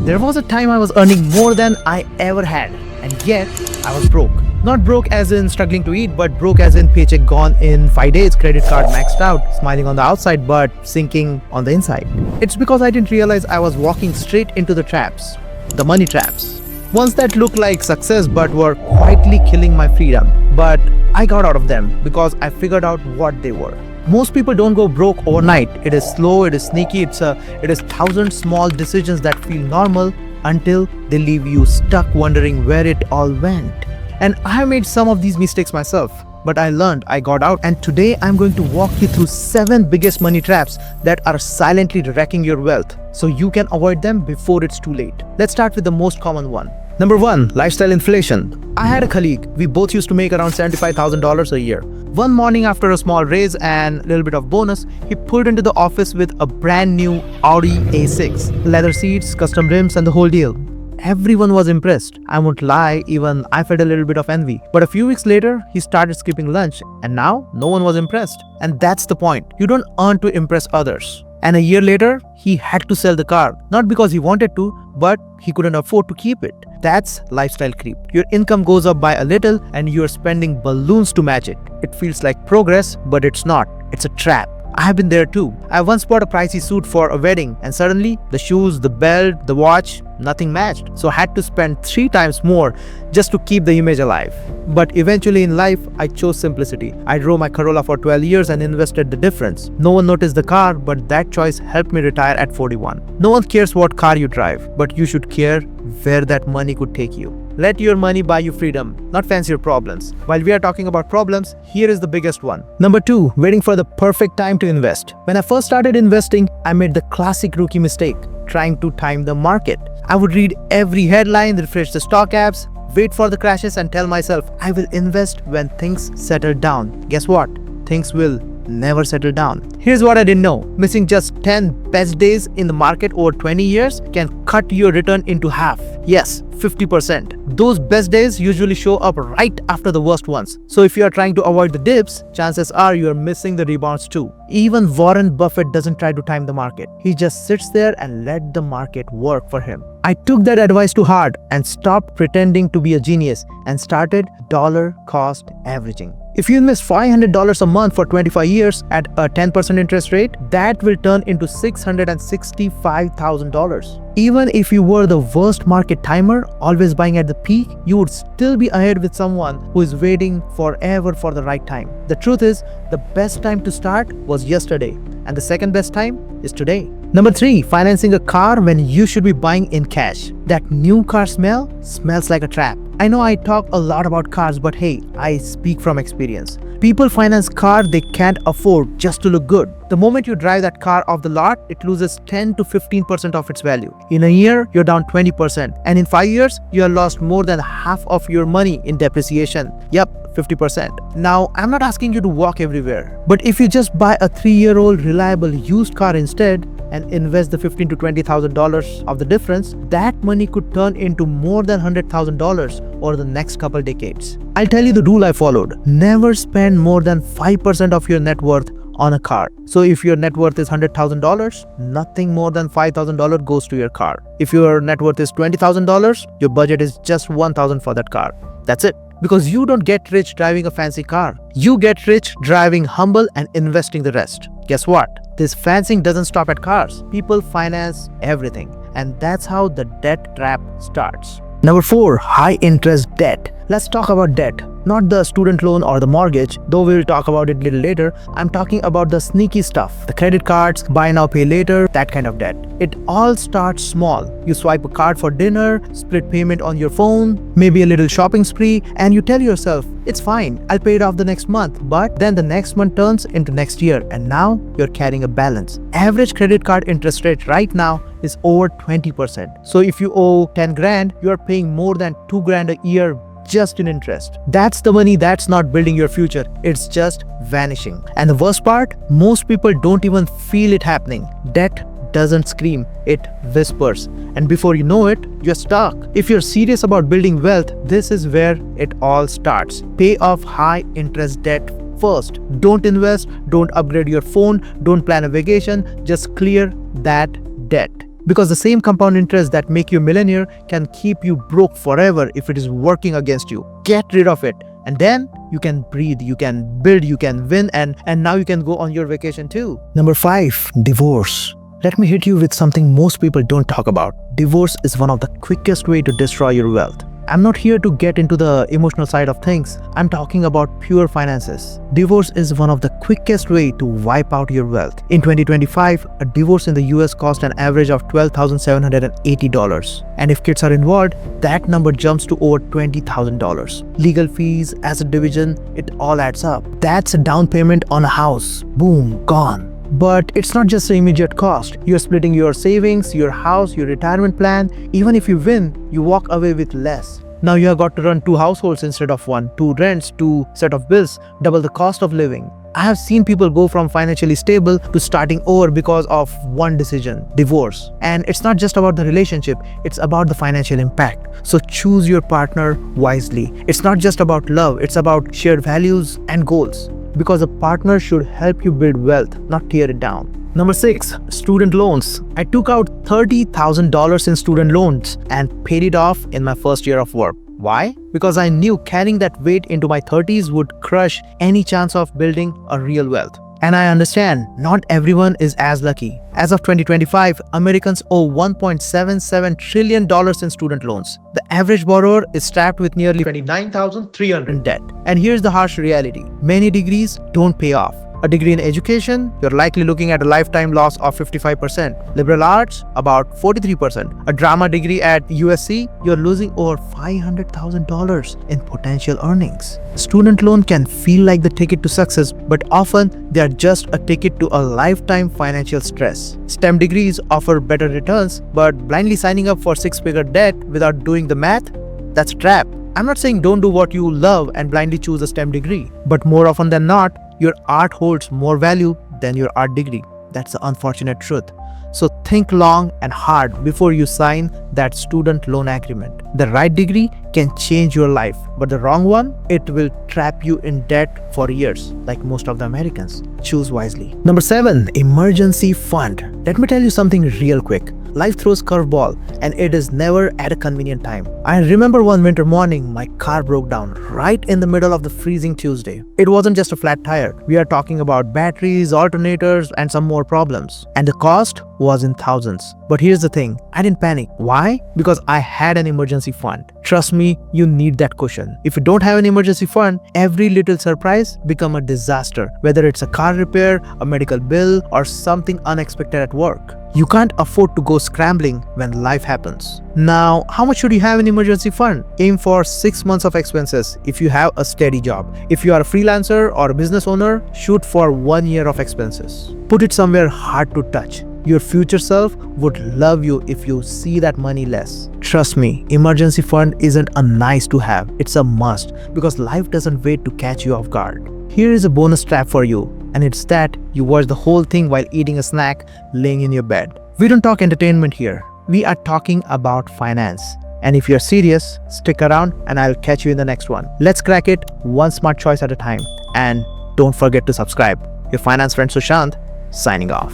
There was a time I was earning more than I ever had, and yet I was broke. Not broke as in struggling to eat, but broke as in paycheck gone in 5 days, credit card maxed out, smiling on the outside but sinking on the inside. It's because I didn't realize I was walking straight into the traps, the money traps. Ones that looked like success but were quietly killing my freedom. But I got out of them because I figured out what they were. Most people don't go broke overnight. It is slow, it is sneaky, it is thousand small decisions that feel normal until they leave you stuck wondering where it all went. And I made some of these mistakes myself, but I learned, I got out, and today I'm going to walk you through 7 biggest money traps that are silently wrecking your wealth so you can avoid them before it's too late. Let's start with the most common one. Number 1, lifestyle inflation. I had a colleague. We both used to make around $75,000 a year. One morning, after a small raise and a little bit of bonus, he pulled into the office with a brand new Audi A6, leather seats, custom rims, and the whole deal. Everyone was impressed. I won't lie, even I felt a little bit of envy. But a few weeks later, he started skipping lunch, and now no one was impressed. And that's the point. You don't earn to impress others. And a year later, he had to sell the car, not because he wanted to, but he couldn't afford to keep it. That's lifestyle creep. Your income goes up by a little and you're spending balloons to match it. It feels like progress, but it's not. It's a trap. I have been there too. I once bought a pricey suit for a wedding and suddenly the shoes, the belt, the watch, nothing matched. So I had to spend 3 times more just to keep the image alive. But eventually in life, I chose simplicity. I drove my Corolla for 12 years and invested the difference. No one noticed the car, but that choice helped me retire at 41. No one cares what car you drive, but you should care where that money could take you. Let your money buy you freedom, not fancier problems. While we are talking about problems, here is the biggest one. Number 2, waiting for the perfect time to invest. When I first started investing, I made the classic rookie mistake, trying to time the market. I would read every headline, refresh the stock apps, wait for the crashes and tell myself I will invest when things settle down. Guess what? Things will never settle down. Here's what I didn't know. Missing just 10 best days in the market over 20 years can cut your return into half. Yes, 50%. Those best days usually show up right after the worst ones. So if you are trying to avoid the dips, chances are you are missing the rebounds too. Even Warren Buffett doesn't try to time the market. He just sits there and let the market work for him. I took that advice to heart and stopped pretending to be a genius and started dollar cost averaging. If you invest $500 a month for 25 years at a 10% interest rate, that will turn into $665,000. Even if you were the worst market timer, always buying at the peak, you would still be ahead with someone who is waiting forever for the right time. The truth is, the best time to start was yesterday, and the second best time is today. Number 3, financing a car when you should be buying in cash. That new car smells like a trap. I know I talk a lot about cars, but hey, I speak from experience. People finance cars they can't afford just to look good. The moment you drive that car off the lot, it loses 10 to 15% of its value. In a year, you're down 20%. And in 5 years, you have lost more than half of your money in depreciation. Yep, 50%. Now, I'm not asking you to walk everywhere. But if you just buy a 3-year-old reliable used car instead, and invest the $15,000 to $20,000 of the difference, that money could turn into more than $100,000 over the next couple decades. I'll tell you the rule I followed. Never spend more than 5% of your net worth on a car. So if your net worth is $100,000, nothing more than $5,000 goes to your car. If your net worth is $20,000, your budget is just $1,000 for that car. That's it. Because you don't get rich driving a fancy car. You get rich driving humble and investing the rest. Guess what? This financing doesn't stop at cars. People finance everything. And that's how the debt trap starts. Number 4, high interest debt. Let's talk about debt. Not the student loan or the mortgage, though we'll talk about it a little later. I'm talking about the sneaky stuff. The credit cards, buy now, pay later, that kind of debt. It all starts small. You swipe a card for dinner, split payment on your phone, maybe a little shopping spree, and you tell yourself, it's fine, I'll pay it off the next month. But then the next month turns into next year, and now you're carrying a balance. Average credit card interest rate right now is over 20%. So if you owe 10 grand, you are paying more than 2 grand a year just in interest. That's the money that's not building your future. It's just vanishing. And the worst part, most people don't even feel it happening. Debt doesn't scream, it whispers. And before you know it, you're stuck. If you're serious about building wealth, this is where it all starts. Pay off high interest debt first. Don't invest, don't upgrade your phone, don't plan a vacation, just clear that debt. Because the same compound interest that make you a millionaire can keep you broke forever if it is working against you. Get rid of it. And then you can breathe, you can build, you can win, and now you can go on your vacation too. Number 5, divorce. Let me hit you with something most people don't talk about. Divorce is one of the quickest way to destroy your wealth. I'm not here to get into the emotional side of things. I'm talking about pure finances. Divorce is one of the quickest way to wipe out your wealth. In 2025, a divorce in the US cost an average of $12,780. And if kids are involved, that number jumps to over $20,000. Legal fees, asset division, it all adds up. That's a down payment on a house. Boom, gone. But it's not just the immediate cost. You're splitting your savings, your house, your retirement plan. Even if you win, you walk away with less. Now you have got to run 2 households instead of 1, 2 rents, 2 set of bills, double the cost of living. I have seen people go from financially stable to starting over because of one decision, divorce. And it's not just about the relationship, it's about the financial impact. So choose your partner wisely. It's not just about love, it's about shared values and goals. Because a partner should help you build wealth, not tear it down. Number 6, student loans. I took out $30,000 in student loans and paid it off in my first year of work. Why? Because I knew carrying that weight into my 30s would crush any chance of building a real wealth. And I understand, not everyone is as lucky. As of 2025, Americans owe $1.77 trillion in student loans. The average borrower is strapped with nearly $29,300 in debt. And here's the harsh reality. Many degrees don't pay off. A degree in education, you're likely looking at a lifetime loss of 55%. Liberal arts, about 43%. A drama degree at USC, you're losing over $500,000 in potential earnings. Student loan can feel like the ticket to success, but often they are just a ticket to a lifetime financial stress. STEM degrees offer better returns, but blindly signing up for 6-figure debt without doing the math, that's a trap. I'm not saying don't do what you love and blindly choose a STEM degree, but more often than not, your art holds more value than your art degree. That's the unfortunate truth. So think long and hard before you sign that student loan agreement. The right degree can change your life, but the wrong one, it will trap you in debt for years, like most of the Americans. Choose wisely. Number 7, emergency fund. Let me tell you something real quick. Life throws curveball, and it is never at a convenient time. I remember one winter morning, my car broke down right in the middle of the freezing Tuesday. It wasn't just a flat tire. We are talking about batteries, alternators, and some more problems. And the cost was in thousands. But here's the thing, I didn't panic. Why? Because I had an emergency fund. Trust me, you need that cushion. If you don't have an emergency fund, every little surprise becomes a disaster, whether it's a car repair, a medical bill, or something unexpected at work. You can't afford to go scrambling when life happens. Now, how much should you have in emergency fund? Aim for 6 months of expenses if you have a steady job. If you are a freelancer or a business owner, shoot for 1 year of expenses. Put it somewhere hard to touch. Your future self would love you if you see that money less. Trust me, emergency fund isn't a nice to have, it's a must, because life doesn't wait to catch you off guard. Here is a bonus trap for you, and it's that you watch the whole thing while eating a snack laying in your bed. We don't talk entertainment here. We are talking about finance. And if you're serious, stick around and I'll catch you in the next one. Let's crack it one smart choice at a time. And don't forget to subscribe. Your finance friend Sushant, signing off.